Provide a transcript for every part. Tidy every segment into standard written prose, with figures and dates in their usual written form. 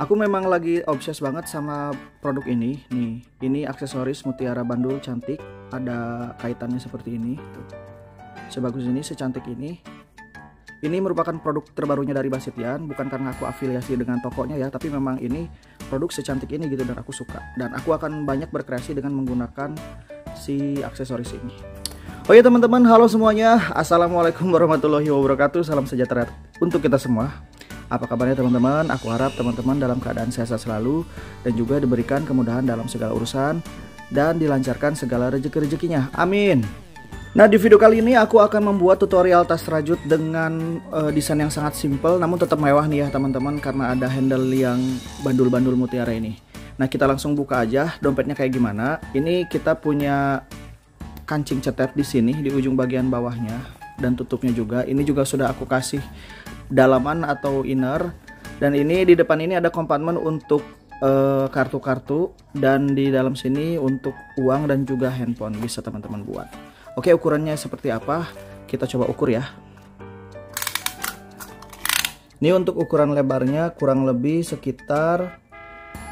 Aku memang lagi obses banget sama produk ini. Nih, ini aksesoris mutiara bandul cantik. Ada kaitannya seperti ini. Tuh. Sebagus ini, secantik ini. Ini merupakan produk terbarunya dari Basitian. Bukan karena aku afiliasi dengan tokonya ya, tapi memang ini produk secantik ini gitu dan aku suka. Dan aku akan banyak berkreasi dengan menggunakan si aksesoris ini. Oh ya teman-teman, halo semuanya. Assalamualaikum warahmatullahi wabarakatuh. Salam sejahtera untuk kita semua. Apa kabarnya teman-teman? Aku harap teman-teman dalam keadaan sehat selalu dan juga diberikan kemudahan dalam segala urusan dan dilancarkan segala rezeki-rezekinya. Amin. Nah, di video kali ini aku akan membuat tutorial tas rajut dengan desain yang sangat simple namun tetap mewah nih ya teman-teman, karena ada handle yang bandul-bandul mutiara ini. Nah, kita langsung buka aja dompetnya kayak gimana. Ini kita punya kancing cetet di sini di ujung bagian bawahnya dan tutupnya juga. Ini juga sudah aku kasih dalaman atau inner, dan ini di depan ini ada kompartemen untuk kartu-kartu, dan di dalam sini untuk uang dan juga handphone bisa teman-teman buat. Oke, ukurannya seperti apa kita coba ukur ya. Ini untuk ukuran lebarnya kurang lebih sekitar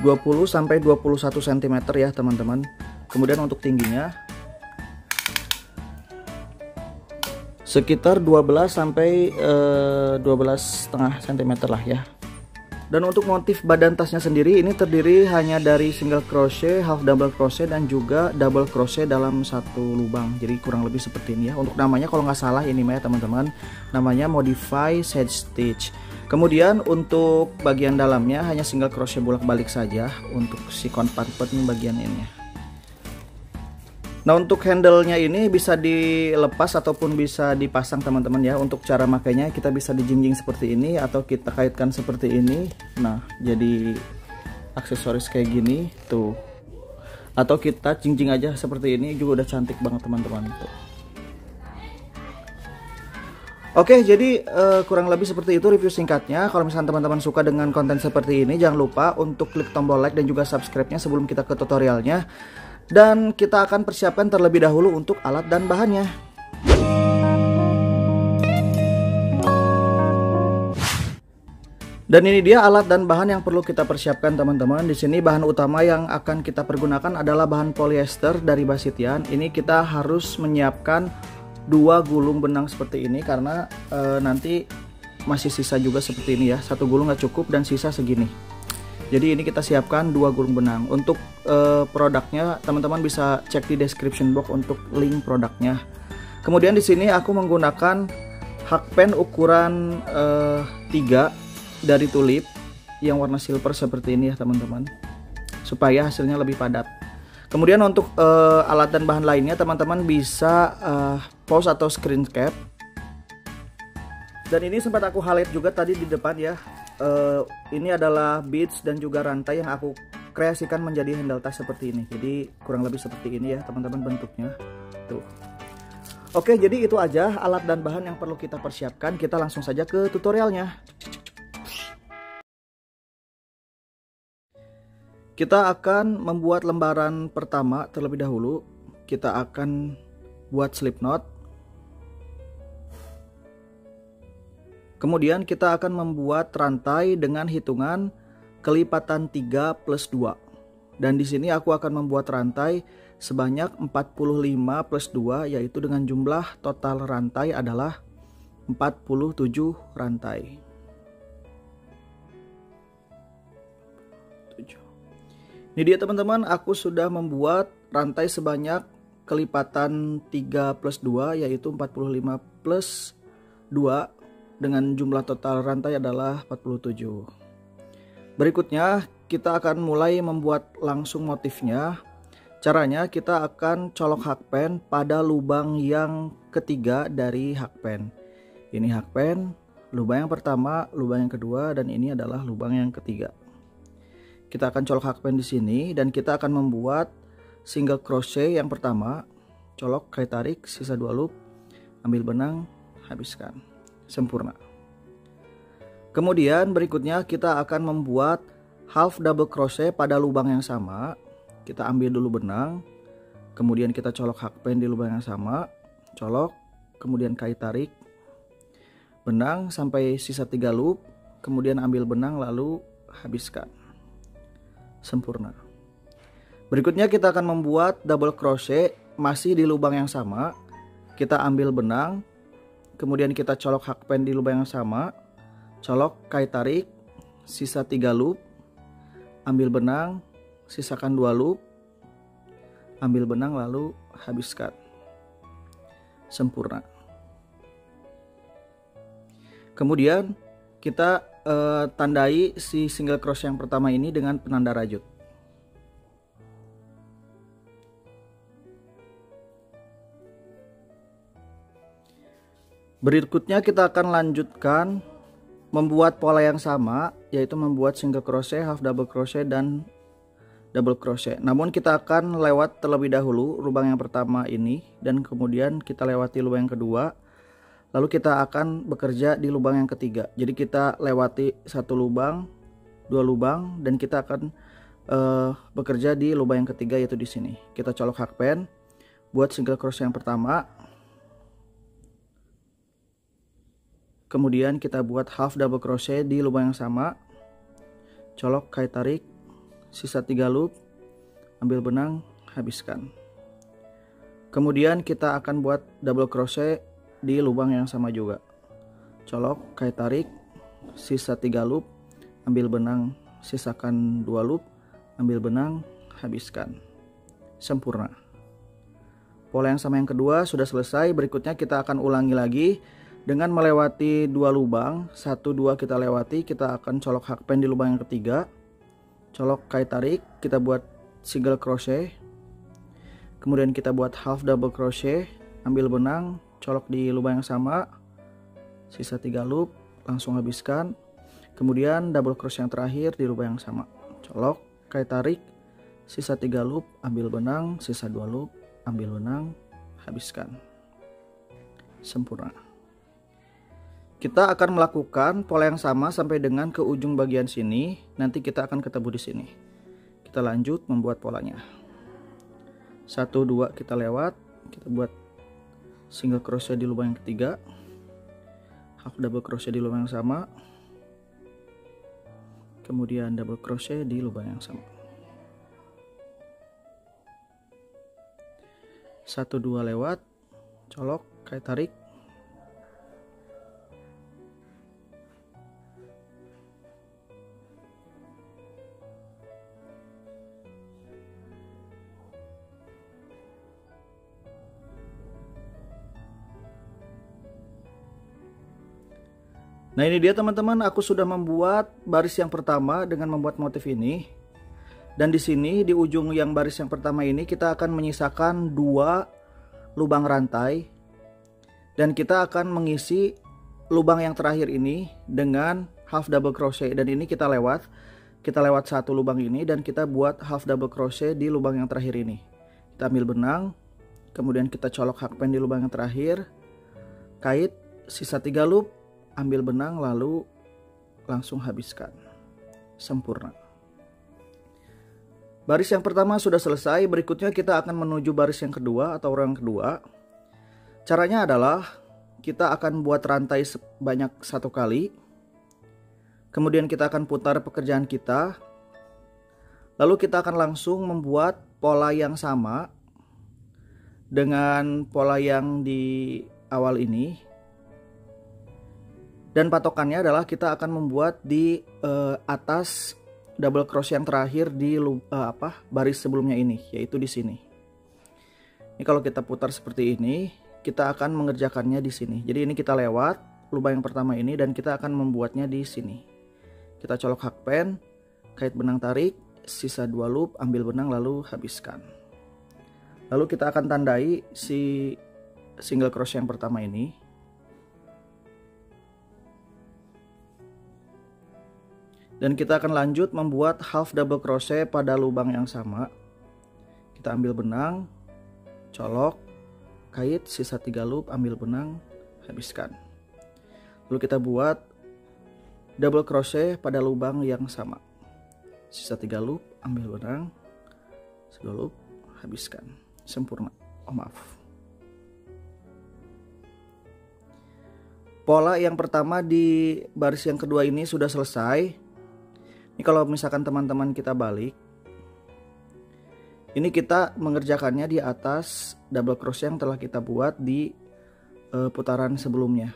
20 sampai 21 cm ya teman-teman. Kemudian untuk tingginya sekitar 12 sampai 12,5 cm lah ya. Dan untuk motif badan tasnya sendiri ini terdiri hanya dari single crochet, half double crochet, dan juga double crochet dalam satu lubang. Jadi kurang lebih seperti ini ya. Untuk namanya kalau nggak salah ini ya teman-teman, namanya modify side stitch. Kemudian untuk bagian dalamnya hanya single crochet bolak-balik saja untuk si kompartemen bagian ini. Nah, untuk handle-nya ini bisa dilepas ataupun bisa dipasang teman-teman ya. Untuk cara makainya kita bisa dijinjing seperti ini atau kita kaitkan seperti ini. Nah, jadi aksesoris kayak gini tuh. Atau kita jinjing aja seperti ini juga udah cantik banget teman-teman tuh. Oke, jadi kurang lebih seperti itu review singkatnya. Kalau misalnya teman-teman suka dengan konten seperti ini, jangan lupa untuk klik tombol like dan juga subscribe-nya sebelum kita ke tutorialnya. Dan kita akan persiapkan terlebih dahulu untuk alat dan bahannya. Dan ini dia alat dan bahan yang perlu kita persiapkan teman-teman. Di sini bahan utama yang akan kita pergunakan adalah bahan polyester dari Basitian. Ini kita harus menyiapkan 2 gulung benang seperti ini karena nanti masih sisa juga seperti ini ya. 1 gulung nggak cukup dan sisa segini. Jadi ini kita siapkan 2 gulung benang. Untuk produknya teman-teman bisa cek di description box untuk link produknya. Kemudian di sini aku menggunakan hakpen ukuran 3 dari tulip yang warna silver seperti ini ya teman-teman, supaya hasilnya lebih padat. Kemudian untuk alat dan bahan lainnya teman-teman bisa pause atau screen cap. Dan ini sempat aku highlight juga tadi di depan ya. Ini adalah beads dan juga rantai yang aku kreasikan menjadi handle tas seperti ini. Jadi kurang lebih seperti ini ya teman-teman bentuknya tuh. Oke, jadi itu aja alat dan bahan yang perlu kita persiapkan. Kita langsung saja ke tutorialnya. Kita akan membuat lembaran pertama terlebih dahulu. Kita akan buat slip knot. Kemudian kita akan membuat rantai dengan hitungan kelipatan 3 plus 2. Dan di sini aku akan membuat rantai sebanyak 45 plus 2, yaitu dengan jumlah total rantai adalah 47 rantai. Ini dia teman-teman, aku sudah membuat rantai sebanyak kelipatan 3 plus 2, yaitu 45 plus 2. Dengan jumlah total rantai adalah 47. Berikutnya kita akan mulai membuat langsung motifnya. Caranya kita akan colok hakpen pada lubang yang ketiga dari hakpen. Ini hakpen, lubang yang pertama, lubang yang kedua, dan ini adalah lubang yang ketiga. Kita akan colok hakpen di sini dan kita akan membuat single crochet yang pertama. Colok, kait tarik, sisa 2 loop, ambil benang, habiskan. Sempurna. Kemudian berikutnya kita akan membuat half double crochet pada lubang yang sama. Kita ambil dulu benang, kemudian kita colok hakpen di lubang yang sama, colok, kemudian kait tarik benang sampai sisa 3 loop, kemudian ambil benang lalu habiskan. Sempurna. Berikutnya kita akan membuat double crochet masih di lubang yang sama. Kita ambil benang, kemudian kita colok hakpen di lubang yang sama, colok, kait tarik, sisa 3 loop, ambil benang, sisakan 2 loop, ambil benang lalu habiskan. Sempurna. Kemudian kita tandai si single crochet yang pertama ini dengan penanda rajut. Berikutnya kita akan lanjutkan membuat pola yang sama, yaitu membuat single crochet, half double crochet, dan double crochet. Namun kita akan lewat terlebih dahulu lubang yang pertama ini, dan kemudian kita lewati lubang yang kedua, lalu kita akan bekerja di lubang yang ketiga. Jadi kita lewati 1 lubang, 2 lubang, dan kita akan bekerja di lubang yang ketiga, yaitu di sini. Kita colok hakpen, buat single crochet yang pertama. Kemudian kita buat half double crochet di lubang yang sama, colok, kait tarik, sisa 3 loop, ambil benang, habiskan. Kemudian kita akan buat double crochet di lubang yang sama juga, colok, kait tarik, sisa 3 loop, ambil benang, sisakan 2 loop, ambil benang, habiskan. Sempurna. Pola yang sama yang kedua sudah selesai. Berikutnya kita akan ulangi lagi dengan melewati 2 lubang, 1, 2 kita lewati. Kita akan colok hakpen di lubang yang ketiga, colok, kait tarik, kita buat single crochet, kemudian kita buat half double crochet, ambil benang, colok di lubang yang sama, sisa 3 loop, langsung habiskan. Kemudian double crochet yang terakhir di lubang yang sama, colok, kait tarik, sisa 3 loop, ambil benang, sisa 2 loop, ambil benang, habiskan. Sempurna. Kita akan melakukan pola yang sama sampai dengan ke ujung bagian sini. Nanti kita akan ketemu di sini. Kita lanjut membuat polanya. 1, 2 kita lewat, kita buat single crochet di lubang yang ketiga, half double crochet di lubang yang sama, kemudian double crochet di lubang yang sama. 1, 2 lewat, colok, kait tarik, nah ini dia teman-teman, aku sudah membuat baris yang pertama dengan membuat motif ini. Dan di sini di ujung yang baris yang pertama ini kita akan menyisakan 2 lubang rantai. Dan kita akan mengisi lubang yang terakhir ini dengan half double crochet. Dan ini kita lewat 1 lubang ini dan kita buat half double crochet di lubang yang terakhir ini. Kita ambil benang, kemudian kita colok hakpen di lubang yang terakhir, kait, sisa 3 loop, ambil benang lalu langsung habiskan. Sempurna. Baris yang pertama sudah selesai. Berikutnya kita akan menuju baris yang kedua atau row yang kedua. Caranya adalah kita akan buat rantai sebanyak 1 kali. Kemudian kita akan putar pekerjaan kita. Lalu kita akan langsung membuat pola yang sama dengan pola yang di awal ini. Dan patokannya adalah kita akan membuat di atas double crochet yang terakhir di baris sebelumnya ini, yaitu di sini. Ini kalau kita putar seperti ini, kita akan mengerjakannya di sini. Jadi ini kita lewat lubang yang pertama ini dan kita akan membuatnya di sini. Kita colok hakpen, kait benang tarik, sisa 2 loop, ambil benang lalu habiskan. Lalu kita akan tandai si single crochet yang pertama ini. Dan kita akan lanjut membuat half double crochet pada lubang yang sama. Kita ambil benang, colok, kait, sisa 3 loop, ambil benang, habiskan. Lalu kita buat double crochet pada lubang yang sama. Sisa 3 loop, ambil benang, 2 loop, habiskan. Sempurna. Oh maaf. Pola yang pertama di baris yang kedua ini sudah selesai. Ini kalau misalkan teman-teman kita balik, Ini kita mengerjakannya di atas double crochet yang telah kita buat di putaran sebelumnya.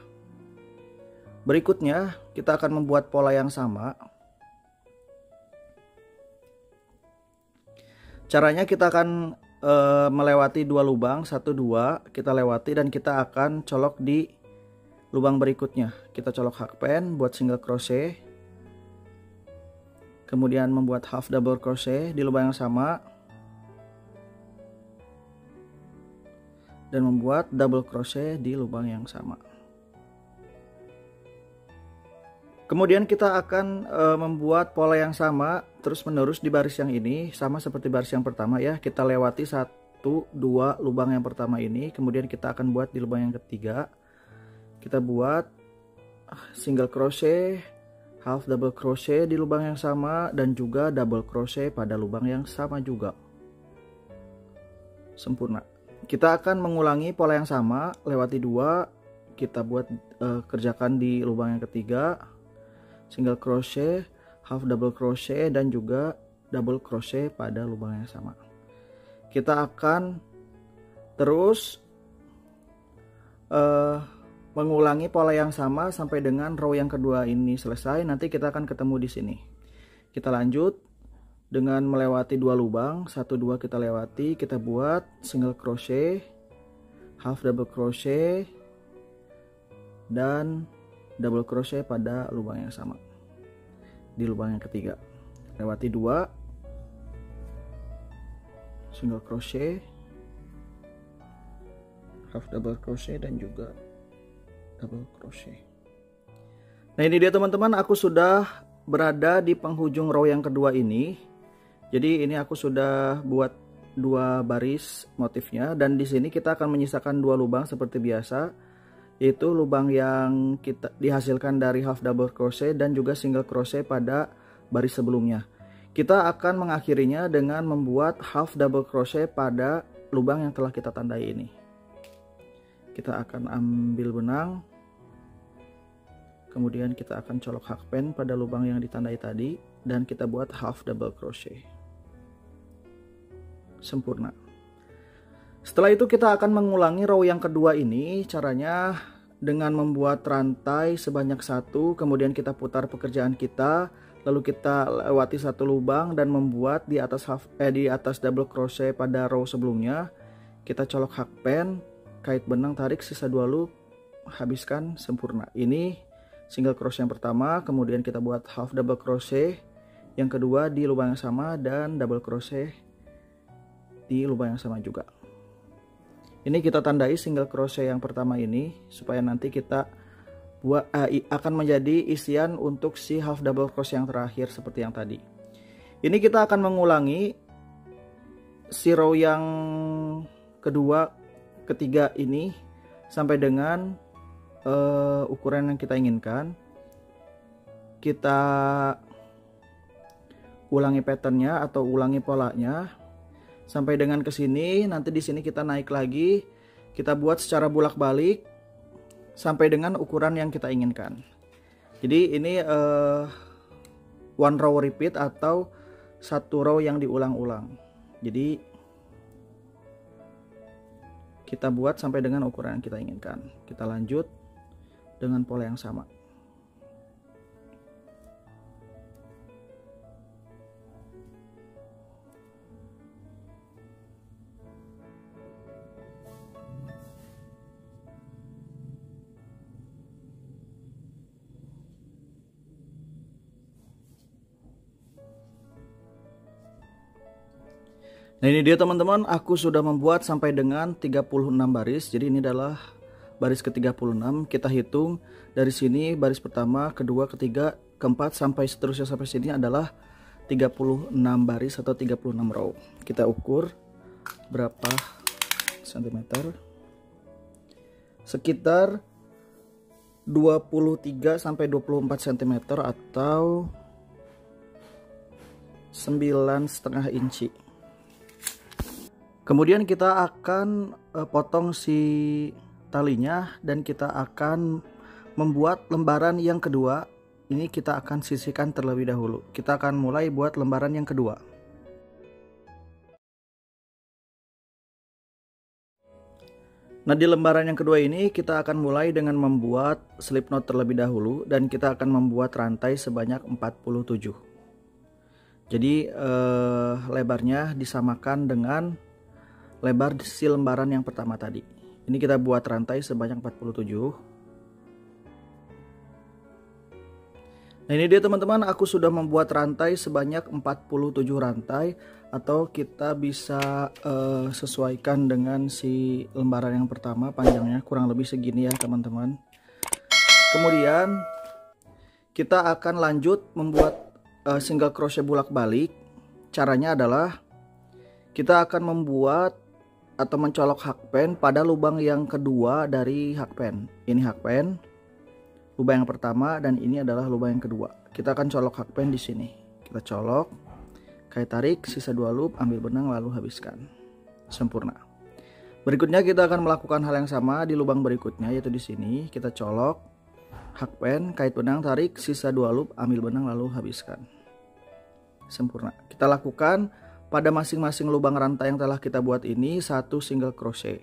Berikutnya kita akan membuat pola yang sama. Caranya kita akan melewati 2 lubang, 1 2 kita lewati, dan kita akan colok di lubang berikutnya. Kita colok hakpen, buat single crochet, kemudian membuat half double crochet di lubang yang sama, dan membuat double crochet di lubang yang sama. Kemudian kita akan membuat pola yang sama terus menerus di baris yang ini, sama seperti baris yang pertama ya. Kita lewati 1 2 lubang yang pertama ini, kemudian kita akan buat di lubang yang ketiga. Kita buat single crochet, half double crochet di lubang yang sama, dan juga double crochet pada lubang yang sama juga. Sempurna. Kita akan mengulangi pola yang sama, lewati 2, kita buat kerjakan di lubang yang ketiga, single crochet, half double crochet, dan juga double crochet pada lubang yang sama. Kita akan terus mengulangi pola yang sama sampai dengan row yang kedua ini selesai. Nanti kita akan ketemu di sini. Kita lanjut dengan melewati 2 lubang, 1 2 kita lewati, kita buat single crochet, half double crochet, dan double crochet pada lubang yang sama di lubang yang ketiga. Lewati 2 single crochet, half double crochet, dan juga double crochet. Nah, ini dia teman-teman, aku sudah berada di penghujung row yang kedua ini. Jadi ini aku sudah buat 2 baris motifnya, dan di sini kita akan menyisakan 2 lubang seperti biasa, yaitu lubang yang kita dihasilkan dari half double crochet dan juga single crochet pada baris sebelumnya. Kita akan mengakhirinya dengan membuat half double crochet pada lubang yang telah kita tandai ini. Kita akan ambil benang, kemudian kita akan colok hakpen pada lubang yang ditandai tadi, dan kita buat half double crochet. Sempurna. Setelah itu kita akan mengulangi row yang kedua ini. Caranya dengan membuat rantai sebanyak 1, kemudian kita putar pekerjaan kita, lalu kita lewati 1 lubang dan membuat di atas double crochet pada row sebelumnya. Kita colok hakpen, kait benang, tarik sisa 2 loop, habiskan, sempurna. Ini single crochet yang pertama, kemudian kita buat half double crochet yang kedua di lubang yang sama, dan double crochet di lubang yang sama juga. Ini kita tandai single crochet yang pertama ini supaya nanti kita buat akan menjadi isian untuk si half double crochet yang terakhir seperti yang tadi. Ini kita akan mengulangi si row yang kedua, ketiga ini sampai dengan ukuran yang kita inginkan. Kita ulangi patternnya atau ulangi polanya sampai dengan ke sini. Nanti di sini kita naik lagi, kita buat secara bolak-balik sampai dengan ukuran yang kita inginkan. Jadi ini one row repeat atau 1 row yang diulang-ulang. Jadi kita buat sampai dengan ukuran yang kita inginkan. Kita lanjut dengan pola yang sama. Nah, ini dia teman-teman, aku sudah membuat sampai dengan 36 baris. Jadi ini adalah baris ke-36. Kita hitung dari sini baris pertama, kedua, ketiga, keempat sampai seterusnya sampai sini adalah 36 baris atau 36 row. Kita ukur berapa sentimeter. Sekitar 23 sampai 24 cm atau 9,5 inci. Kemudian kita akan potong si talinya dan kita akan membuat lembaran yang kedua. Ini kita akan sisihkan terlebih dahulu. Kita akan mulai buat lembaran yang kedua. Nah, di lembaran yang kedua ini kita akan mulai dengan membuat slip knot terlebih dahulu, dan kita akan membuat rantai sebanyak 47. Jadi lebarnya disamakan dengan lebar si lembaran yang pertama tadi. Ini kita buat rantai sebanyak 47. Nah, ini dia teman-teman, aku sudah membuat rantai sebanyak 47 rantai, atau kita bisa sesuaikan dengan si lembaran yang pertama, panjangnya kurang lebih segini ya teman-teman. Kemudian kita akan lanjut membuat single crochet bolak-balik. Caranya adalah kita akan membuat atau mencolok hakpen pada lubang yang kedua dari hakpen. Ini hakpen, lubang yang pertama, dan ini adalah lubang yang kedua. Kita akan colok hakpen di sini. Kita colok, kait tarik, sisa 2 loop, ambil benang lalu habiskan. Sempurna. Berikutnya kita akan melakukan hal yang sama di lubang berikutnya, yaitu di sini. Kita colok hakpen, kait benang, tarik, sisa 2 loop, ambil benang lalu habiskan. Sempurna. Kita lakukan pada masing-masing lubang rantai yang telah kita buat ini 1 single crochet.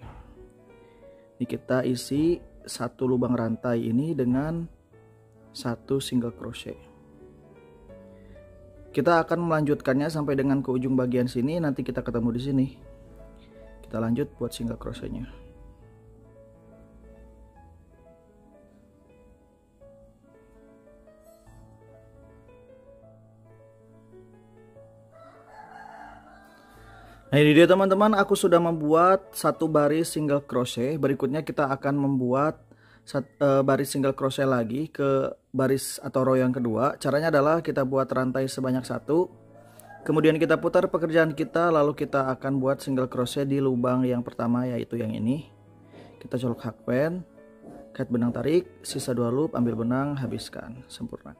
Ini kita isi 1 lubang rantai ini dengan 1 single crochet. Kita akan melanjutkannya sampai dengan ke ujung bagian sini. Nanti kita ketemu di sini. Kita lanjut buat single crochetnya. Nah, ini dia teman-teman, aku sudah membuat 1 baris single crochet. Berikutnya kita akan membuat baris single crochet lagi ke baris atau row yang kedua. Caranya adalah kita buat rantai sebanyak 1, kemudian kita putar pekerjaan kita, lalu kita akan buat single crochet di lubang yang pertama, yaitu yang ini. Kita colok hakpen, kait benang, tarik, sisa 2 loop, ambil benang, habiskan. Sempurna.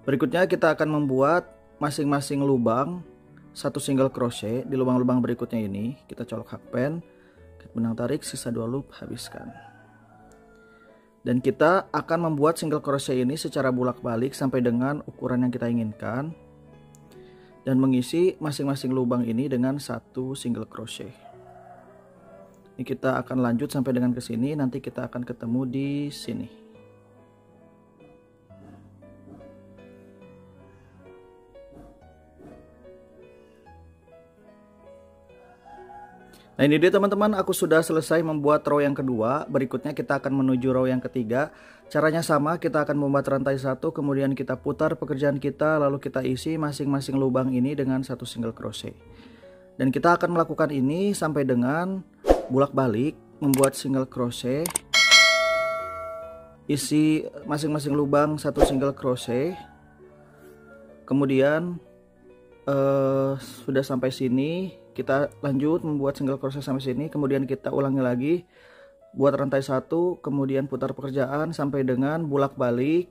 Berikutnya kita akan membuat masing-masing lubang 1 single crochet di lubang-lubang berikutnya ini. Kita colok hakpen, kait benang, tarik, sisa 2 loop, habiskan. Dan kita akan membuat single crochet ini secara bolak-balik sampai dengan ukuran yang kita inginkan, dan mengisi masing-masing lubang ini dengan 1 single crochet. Ini kita akan lanjut sampai dengan ke sini. Nanti kita akan ketemu di sini. Nah, ini dia teman-teman, aku sudah selesai membuat row yang kedua. Berikutnya kita akan menuju row yang ketiga. Caranya sama, kita akan membuat rantai 1, kemudian kita putar pekerjaan kita, lalu kita isi masing-masing lubang ini dengan 1 single crochet. Dan kita akan melakukan ini sampai dengan bolak-balik, membuat single crochet, isi masing-masing lubang 1 single crochet. Kemudian sudah sampai sini, kita lanjut membuat single crochet sampai sini, kemudian kita ulangi lagi, buat rantai 1, kemudian putar pekerjaan sampai dengan bolak-balik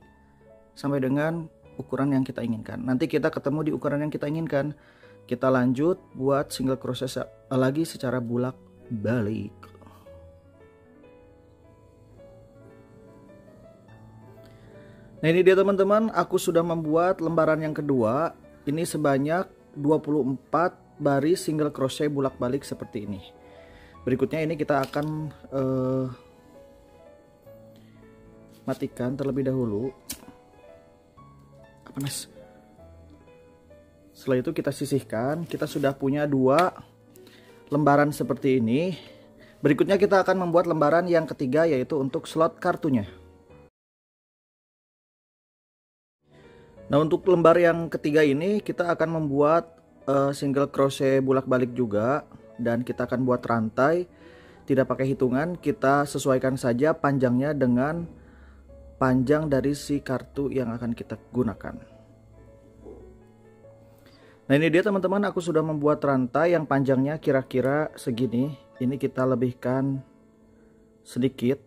sampai dengan ukuran yang kita inginkan. Nanti kita ketemu di ukuran yang kita inginkan. Kita lanjut buat single crochet lagi secara bolak-balik. Nah, ini dia teman-teman, aku sudah membuat lembaran yang kedua. Ini sebanyak 24 baris single crochet bolak-balik seperti ini. Berikutnya ini kita akan matikan terlebih dahulu. Panas. Setelah itu kita sisihkan. Kita sudah punya 2 lembaran seperti ini. Berikutnya kita akan membuat lembaran yang ketiga, yaitu untuk slot kartunya. Nah, untuk lembar yang ketiga ini kita akan membuat single crochet bolak-balik juga, dan kita akan buat rantai tidak pakai hitungan. Kita sesuaikan saja panjangnya dengan panjang dari si kartu yang akan kita gunakan. Nah, ini dia teman-teman, aku sudah membuat rantai yang panjangnya kira-kira segini. Ini kita lebihkan sedikit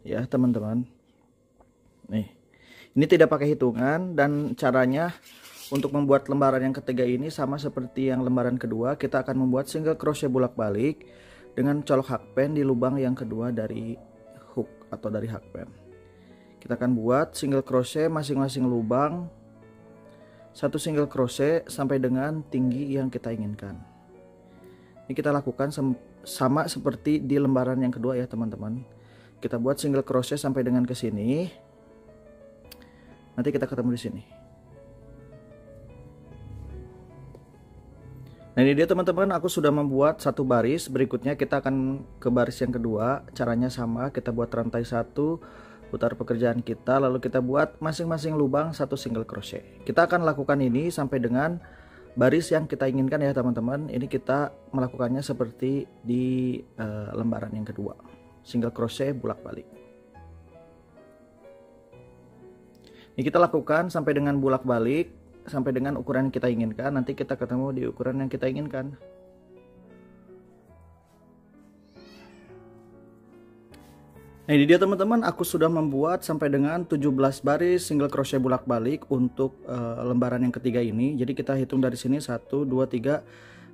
ya teman-teman. Nih, ini tidak pakai hitungan, dan caranya untuk membuat lembaran yang ketiga ini sama seperti yang lembaran kedua. Kita akan membuat single crochet bolak-balik dengan colok hakpen di lubang yang kedua dari hook atau dari hakpen. Kita akan buat single crochet masing-masing lubang 1 single crochet sampai dengan tinggi yang kita inginkan. Ini kita lakukan sama seperti di lembaran yang kedua ya teman-teman. Kita buat single crochet sampai dengan ke sini. Nanti kita ketemu di sini. Nah ini dia teman-teman, aku sudah membuat satu baris. Berikutnya kita akan ke baris yang kedua. Caranya sama, kita buat rantai 1, putar pekerjaan kita, lalu kita buat masing-masing lubang satu single crochet. Kita akan lakukan ini sampai dengan baris yang kita inginkan ya teman-teman. Ini kita melakukannya seperti di lembaran yang kedua, single crochet bolak-balik. Ini kita lakukan sampai dengan bolak-balik, sampai dengan ukuran yang kita inginkan. Nanti kita ketemu di ukuran yang kita inginkan. Nah ini dia teman-teman, aku sudah membuat sampai dengan 17 baris single crochet bolak-balik untuk lembaran yang ketiga ini. Jadi kita hitung dari sini 1, 2, 3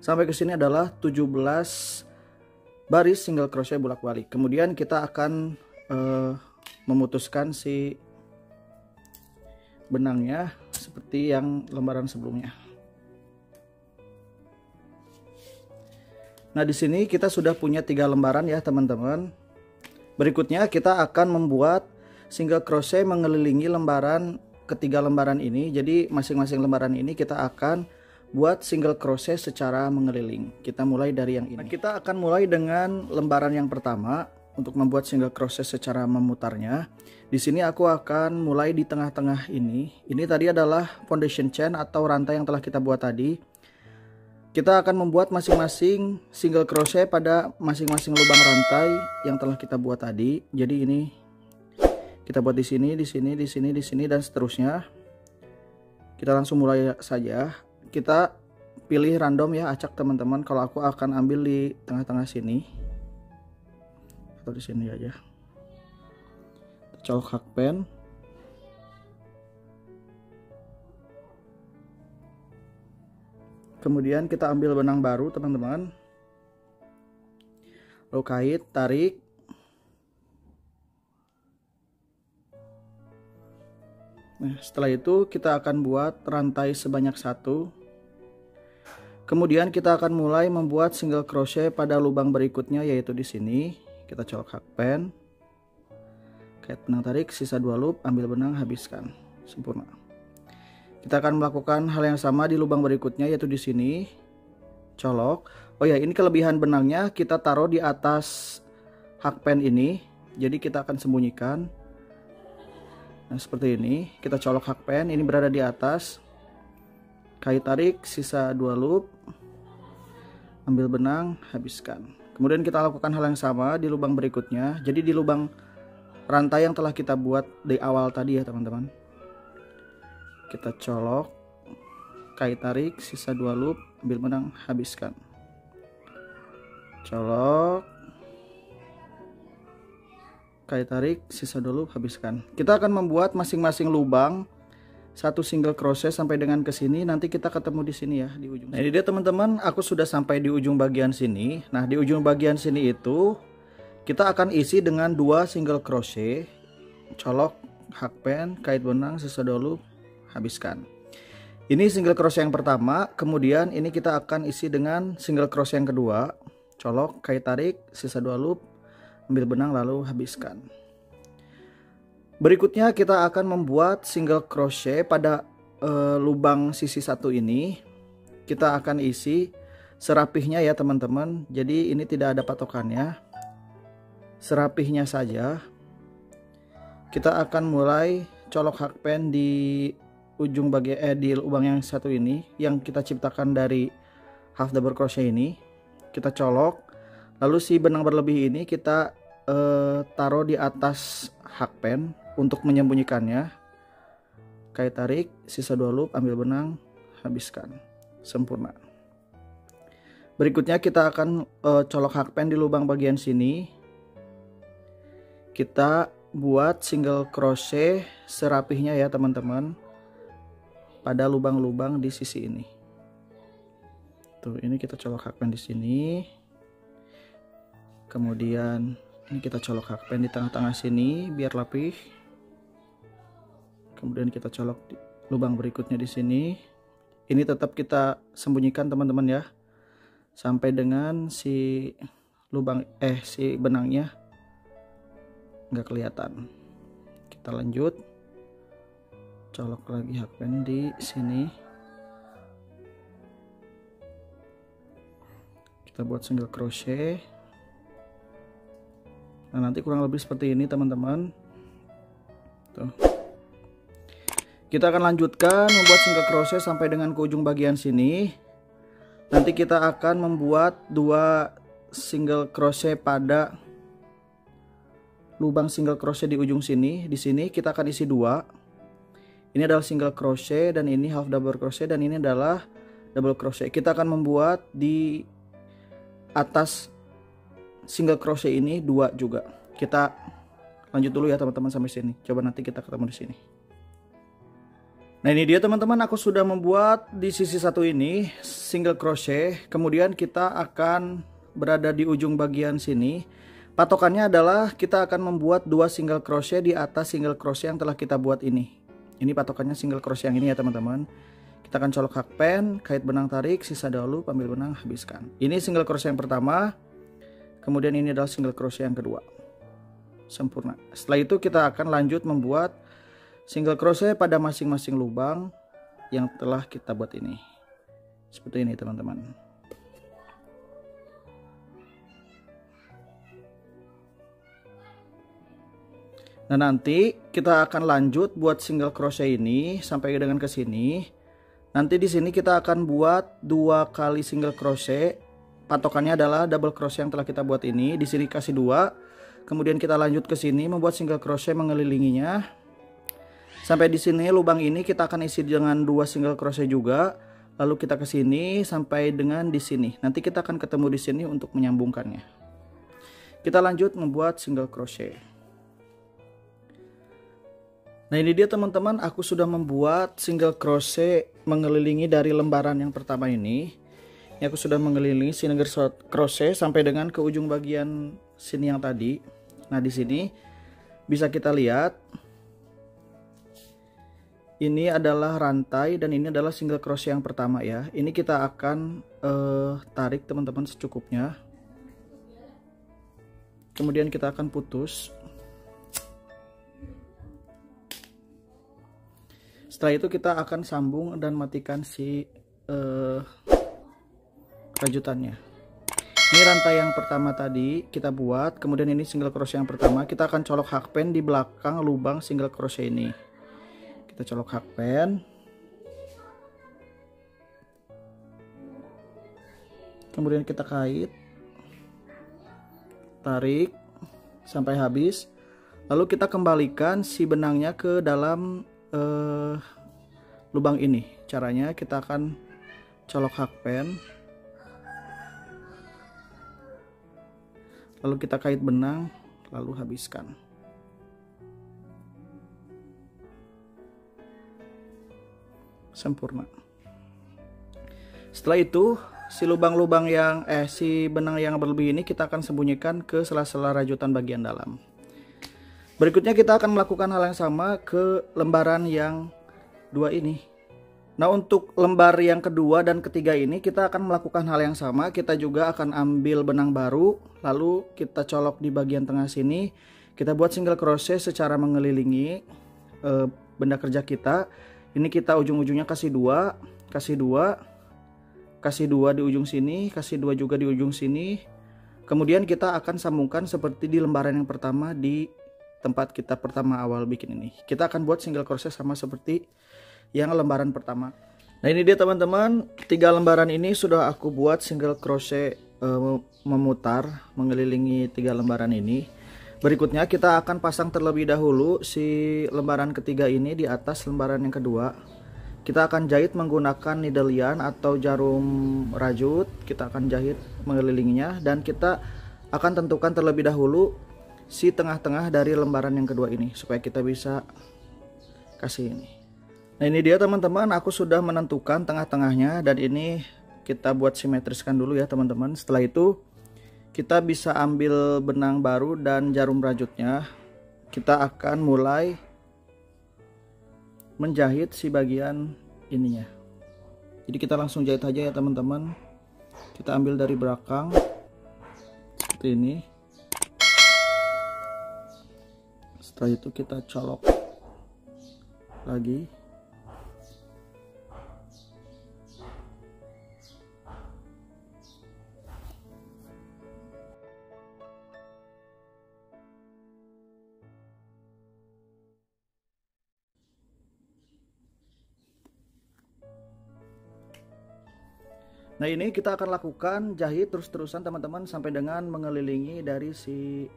sampai ke sini adalah 17 baris single crochet bolak-balik. Kemudian kita akan memutuskan si benangnya seperti yang lembaran sebelumnya. Nah di sini kita sudah punya 3 lembaran ya teman-teman. Berikutnya kita akan membuat single crochet mengelilingi lembaran ketiga lembaran ini. Jadi masing-masing lembaran ini kita akan buat single crochet secara mengeliling. Kita mulai dari yang ini. Nah, kita akan mulai dengan lembaran yang pertama. Untuk membuat single crochet secara memutarnya, di sini aku akan mulai di tengah-tengah ini. Ini tadi adalah foundation chain atau rantai yang telah kita buat tadi. Kita akan membuat masing-masing single crochet pada masing-masing lubang rantai yang telah kita buat tadi. Jadi ini kita buat di sini, di sini, di sini, di sini dan seterusnya. Kita langsung mulai saja. Kita pilih random ya, acak teman-teman. Kalau aku akan ambil di tengah-tengah sini. Atau di sini aja. Colok hakpen. Kemudian kita ambil benang baru teman-teman. Lalu kait, tarik. Nah, setelah itu kita akan buat rantai sebanyak 1. Kemudian kita akan mulai membuat single crochet pada lubang berikutnya, yaitu di sini. Kita colok hakpen, kait benang tarik, sisa 2 loop, ambil benang, habiskan, sempurna. Kita akan melakukan hal yang sama di lubang berikutnya, yaitu di sini, colok. Oh ya, ini kelebihan benangnya kita taruh di atas hakpen ini, jadi kita akan sembunyikan. Nah seperti ini, kita colok hakpen, ini berada di atas, kait tarik, sisa 2 loop, ambil benang, habiskan. Kemudian kita lakukan hal yang sama di lubang berikutnya. Jadi di lubang rantai yang telah kita buat di awal tadi ya teman-teman. Kita colok, kait tarik, sisa 2 loop, ambil benang, habiskan. Colok, kait tarik, sisa 2 loop, habiskan. Kita akan membuat masing-masing lubang satu single crochet sampai dengan ke sini. Nanti kita ketemu di sini ya, di ujung. Nah ini dia teman-teman, aku sudah sampai di ujung bagian sini. Nah di ujung bagian sini itu kita akan isi dengan 2 single crochet. Colok hakpen, kait benang, sisa 2 loop, habiskan. Ini single crochet yang pertama. Kemudian ini kita akan isi dengan single crochet yang kedua. Colok, kait tarik, sisa 2 loop, ambil benang, lalu habiskan. Berikutnya kita akan membuat single crochet pada lubang sisi 1 ini. Kita akan isi serapihnya ya teman-teman. Jadi ini tidak ada patokannya, serapihnya saja. Kita akan mulai colok hakpen di ujung bagian di lubang yang satu ini, yang kita ciptakan dari half double crochet ini. Kita colok, lalu si benang berlebih ini kita taruh di atas hakpen untuk menyembunyikannya. Kait tarik, sisa 2 loop, ambil benang, habiskan, sempurna. Berikutnya kita akan colok hakpen di lubang bagian sini. Kita buat single crochet serapihnya ya teman-teman pada lubang-lubang di sisi ini. Tuh, ini kita colok hakpen di sini. Kemudian ini kita colok hakpen di tengah-tengah sini biar rapih. Kemudian kita colok di lubang berikutnya di sini. Ini tetap kita sembunyikan teman-teman ya, sampai dengan si lubang si benangnya nggak kelihatan. Kita lanjut, colok lagi hakpen di sini. Kita buat single crochet. Nah, nanti kurang lebih seperti ini teman-teman. Tuh. Kita akan lanjutkan membuat single crochet sampai dengan ke ujung bagian sini. Nanti kita akan membuat 2 single crochet pada lubang single crochet di ujung sini. Di sini kita akan isi 2. Ini adalah single crochet dan ini half double crochet dan ini adalah double crochet. Kita akan membuat di atas single crochet ini 2 juga. Kita lanjut dulu ya teman-teman sampai sini. Coba nanti kita ketemu di sini. Nah, ini dia teman-teman, aku sudah membuat di sisi satu ini single crochet. Kemudian kita akan berada di ujung bagian sini. Patokannya adalah kita akan membuat 2 single crochet di atas single crochet yang telah kita buat ini. Ini patokannya single crochet yang ini ya teman-teman. Kita akan colok hakpen, kait benang tarik, sisa dahulu, ambil benang, habiskan. Ini single crochet yang pertama. Kemudian ini adalah single crochet yang kedua. Sempurna. Setelah itu kita akan lanjut membuat single crochet pada masing-masing lubang yang telah kita buat ini. Seperti ini teman-teman. Nah, nanti kita akan lanjut buat single crochet ini sampai dengan ke sini. Nanti di sini kita akan buat 2 kali single crochet. Patokannya adalah double crochet yang telah kita buat ini. Di sini kasih 2. Kemudian kita lanjut ke sini membuat single crochet mengelilinginya. Sampai di sini lubang ini kita akan isi dengan 2 single crochet juga. Lalu kita ke sini sampai dengan di sini. Nanti kita akan ketemu di sini untuk menyambungkannya. Kita lanjut membuat single crochet. Nah, ini dia teman-teman, aku sudah membuat single crochet mengelilingi dari lembaran yang pertama ini. Ini aku sudah mengelilingi single crochet sampai dengan ke ujung bagian sini yang tadi. Nah, di sini bisa kita lihat ini adalah rantai dan ini adalah single crochet yang pertama ya. Ini kita akan tarik teman-teman secukupnya. Kemudian kita akan putus. Setelah itu kita akan sambung dan matikan si rajutannya. Ini rantai yang pertama tadi kita buat, kemudian ini single crochet yang pertama. Kita akan colok hakpen di belakang lubang single crochet ini. Kita colok hakpen. Kemudian kita kait. Tarik sampai habis. Lalu kita kembalikan si benangnya ke dalam lubang ini. Caranya kita akan colok hakpen, lalu kita kait benang, lalu habiskan. Sempurna. Setelah itu si lubang-lubang yang si benang yang berlebih ini kita akan sembunyikan ke sela-sela rajutan bagian dalam. Berikutnya kita akan melakukan hal yang sama ke lembaran yang 2 ini. Nah, untuk lembar yang kedua dan ketiga ini kita akan melakukan hal yang sama. Kita juga akan ambil benang baru, lalu kita colok di bagian tengah sini. Kita buat single crochet secara mengelilingi benda kerja kita. Ini kita ujung-ujungnya kasih 2, kasih 2, kasih 2 di ujung sini, kasih 2 juga di ujung sini. Kemudian kita akan sambungkan seperti di lembaran yang pertama di tempat kita pertama awal bikin ini. Kita akan buat single crochet sama seperti yang lembaran pertama. Nah, ini dia teman-teman, 3 lembaran ini sudah aku buat single crochet memutar mengelilingi 3 lembaran ini. Berikutnya kita akan pasang terlebih dahulu si lembaran ketiga ini di atas lembaran yang kedua. Kita akan jahit menggunakan needle yarn atau jarum rajut. Kita akan jahit mengelilinginya dan kita akan tentukan terlebih dahulu si tengah-tengah dari lembaran yang kedua ini supaya kita bisa kasih ini. Nah, ini dia teman-teman, aku sudah menentukan tengah-tengahnya dan ini kita buat simetriskan dulu ya teman-teman. Setelah itu kita bisa ambil benang baru dan jarum rajutnya. Kita akan mulai menjahit si bagian ininya. Jadi kita langsung jahit aja ya teman-teman. Kita ambil dari belakang. seperti ini. Setelah itu kita colok lagi. Nah, ini kita akan lakukan jahit terus-terusan teman-teman sampai dengan mengelilingi dari si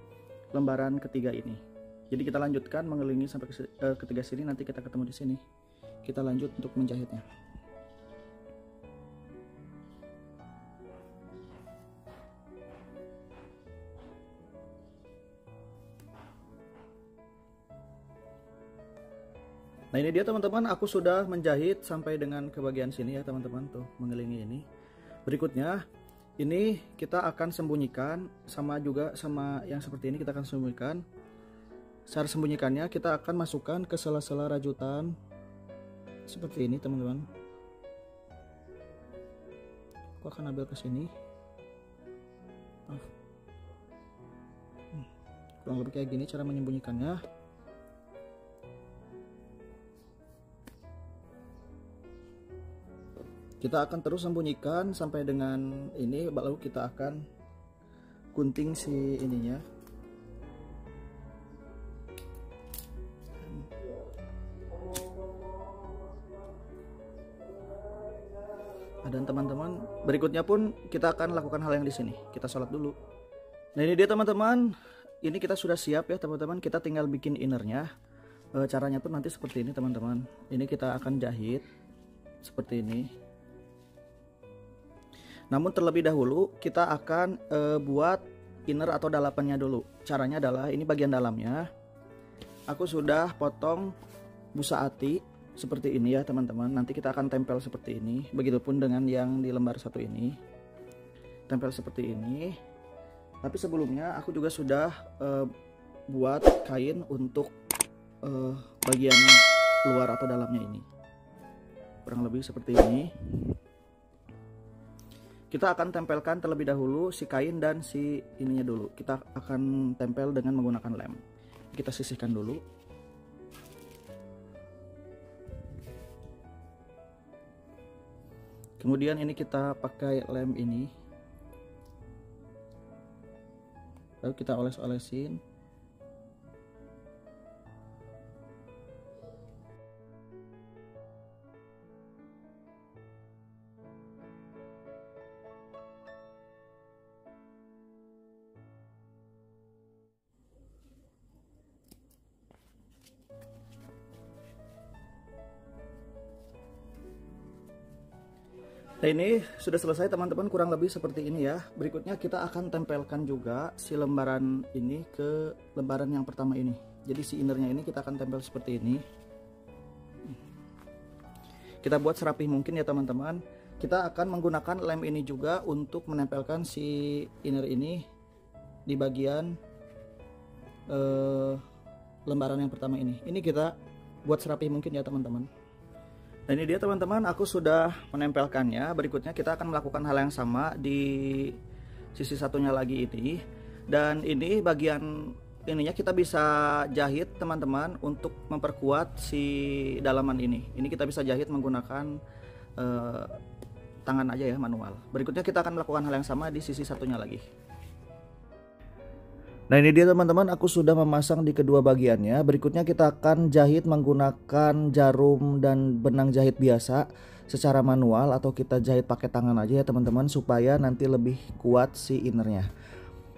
lembaran ketiga ini. Jadi kita lanjutkan mengelilingi sampai ketiga sini, nanti kita ketemu di sini. Kita lanjut untuk menjahitnya. Nah, ini dia teman-teman, aku sudah menjahit sampai dengan ke bagian sini ya teman-teman, tuh mengelilingi ini. Berikutnya ini kita akan sembunyikan, sama juga sama yang seperti ini kita akan sembunyikan. Cara sembunyikannya kita akan masukkan ke sela-sela rajutan seperti ini teman-teman. Aku akan ambil ke sini. Kurang lebih kayak gini cara menyembunyikannya. Kita akan terus sembunyikan sampai dengan ini, lalu kita akan gunting si ininya. Dan teman-teman, berikutnya pun kita akan lakukan hal yang di sini. Kita sholat dulu. Nah, ini dia teman-teman. Ini kita sudah siap ya teman-teman. Kita tinggal bikin innernya. Caranya pun nanti seperti ini teman-teman. Ini kita akan jahit seperti ini. Namun terlebih dahulu kita akan buat inner atau dalapannya dulu. Caranya adalah ini bagian dalamnya. Aku sudah potong busa ati seperti ini ya teman-teman. Nanti kita akan tempel seperti ini. Begitupun dengan yang di lembar satu ini. Tempel seperti ini. Tapi sebelumnya aku juga sudah buat kain untuk bagian luar atau dalamnya ini. Kurang lebih seperti ini. Kita akan tempelkan terlebih dahulu si kain dan si ininya dulu. Kita akan tempel dengan menggunakan lem. Kita sisihkan dulu. Kemudian ini kita pakai lem ini. Lalu kita oles-olesin. Nah, ini sudah selesai teman-teman, kurang lebih seperti ini ya. Berikutnya kita akan tempelkan juga si lembaran ini ke lembaran yang pertama ini. Jadi si innernya ini kita akan tempel seperti ini. Kita buat serapih mungkin ya teman-teman. Kita akan menggunakan lem ini juga untuk menempelkan si inner ini di bagian lembaran yang pertama ini. Ini kita buat serapih mungkin ya teman-teman. Nah, ini dia teman-teman, aku sudah menempelkannya. Berikutnya kita akan melakukan hal yang sama di sisi satunya lagi ini. Dan ini bagian ininya kita bisa jahit teman-teman untuk memperkuat si dalaman ini. Ini kita bisa jahit menggunakan tangan aja ya, manual. Berikutnya kita akan melakukan hal yang sama di sisi satunya lagi. Nah, ini dia teman-teman, aku sudah memasang di kedua bagiannya. Berikutnya kita akan jahit menggunakan jarum dan benang jahit biasa secara manual, atau kita jahit pakai tangan aja ya teman-teman, supaya nanti lebih kuat si innernya.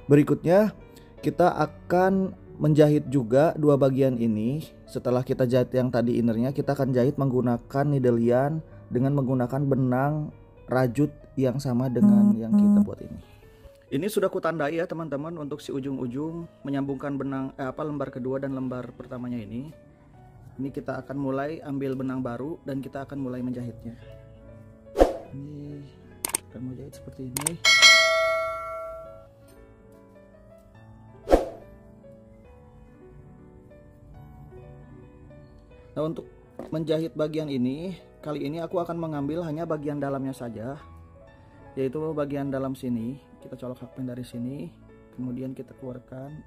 Berikutnya kita akan menjahit juga dua bagian ini. Setelah kita jahit yang tadi innernya, kita akan jahit menggunakan needle yarn dengan menggunakan benang rajut yang sama dengan yang kita buat ini. Ini sudah kutandai ya teman-teman untuk si ujung-ujung menyambungkan benang lembar kedua dan lembar pertamanya ini. Ini kita akan mulai ambil benang baru dan kita akan mulai menjahitnya. Ini akan menjahit seperti ini. Nah, untuk menjahit bagian ini, kali ini aku akan mengambil hanya bagian dalamnya saja, yaitu bagian dalam sini. Kita colok hakpen dari sini, kemudian kita keluarkan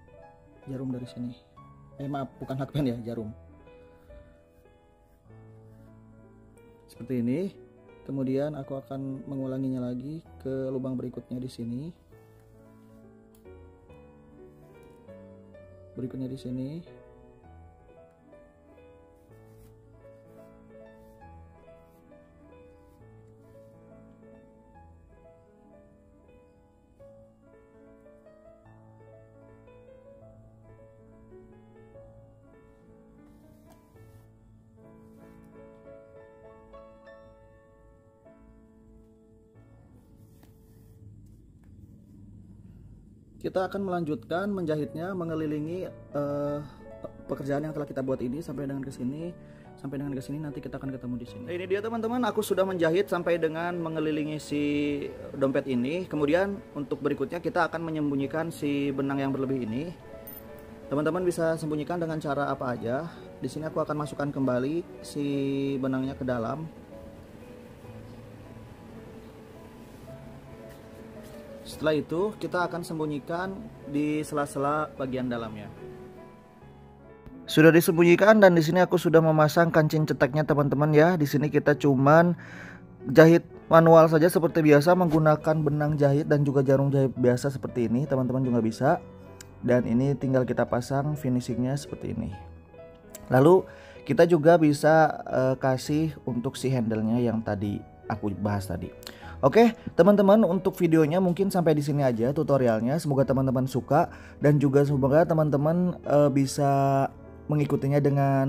jarum dari sini. Maaf, bukan lakban ya, jarum. Seperti ini. Kemudian aku akan mengulanginya lagi ke lubang berikutnya di sini. Berikutnya di sini. Kita akan melanjutkan menjahitnya mengelilingi pekerjaan yang telah kita buat ini sampai dengan ke sini. Sampai dengan ke sini nanti kita akan ketemu di sini. Nah, ini dia teman-teman, aku sudah menjahit sampai dengan mengelilingi si dompet ini. Kemudian untuk berikutnya kita akan menyembunyikan si benang yang berlebih ini. Teman-teman bisa sembunyikan dengan cara apa aja. Di sini aku akan masukkan kembali si benangnya ke dalam. Setelah itu kita akan sembunyikan di sela-sela bagian dalamnya. Sudah disembunyikan dan di sini aku sudah memasang kancing cetaknya teman-teman ya. Di sini kita cuman jahit manual saja seperti biasa menggunakan benang jahit dan juga jarum jahit biasa seperti ini. Teman-teman juga bisa. Dan ini tinggal kita pasang finishingnya seperti ini. Lalu kita juga bisa kasih untuk si handle-nya yang tadi aku bahas tadi. Oke, teman-teman, untuk videonya mungkin sampai di sini aja tutorialnya. Semoga teman-teman suka dan juga semoga teman-teman bisa mengikutinya dengan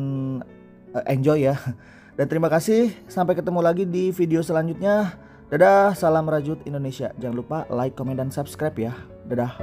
enjoy ya. Dan terima kasih, sampai ketemu lagi di video selanjutnya. Dadah, salam rajut Indonesia. Jangan lupa like, komen, dan subscribe ya. Dadah.